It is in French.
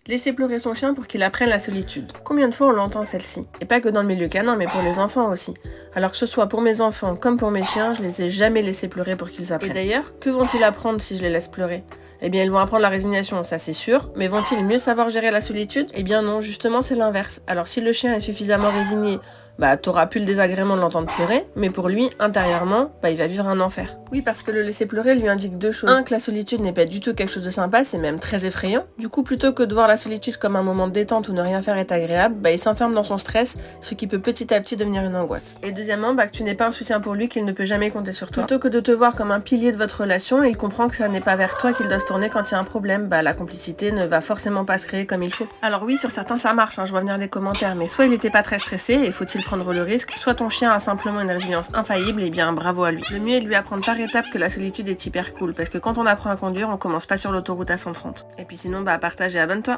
Laisser pleurer son chien pour qu'il apprenne la solitude. Combien de fois on l'entend celle-ci? Et pas que dans le milieu canin, mais pour les enfants aussi. Alors que ce soit pour mes enfants comme pour mes chiens, je les ai jamais laissés pleurer pour qu'ils apprennent. Et d'ailleurs, que vont-ils apprendre si je les laisse pleurer? Eh bien, ils vont apprendre la résignation, ça c'est sûr, mais vont-ils mieux savoir gérer la solitude? Eh bien non, justement c'est l'inverse. Alors si le chien est suffisamment résigné, t'auras plus le désagrément de l'entendre pleurer, mais pour lui, intérieurement, il va vivre un enfer. Oui, parce que le laisser pleurer lui indique deux choses. Un, que la solitude n'est pas du tout quelque chose de sympa, c'est même très effrayant. Du coup, plutôt que de voir la solitude comme un moment de détente où ne rien faire est agréable, il s'enferme dans son stress, ce qui peut petit à petit devenir une angoisse. Et deuxièmement, que tu n'es pas un soutien pour lui, qu'il ne peut jamais compter sur toi. Plutôt que de te voir comme un pilier de votre relation, il comprend que ça n'est pas vers toi qu'il doit se tourner quand il y a un problème, la complicité ne va forcément pas se créer comme il faut. Alors oui, sur certains ça marche, je vois venir les commentaires, mais soit il était pas très stressé, et faut-il prendre le risque, soit ton chien a simplement une résilience infaillible, et bien bravo à lui. Le mieux est de lui apprendre par étapes que la solitude est hyper cool, parce que quand on apprend à conduire, on commence pas sur l'autoroute à 130. Et puis sinon, partage et abonne-toi.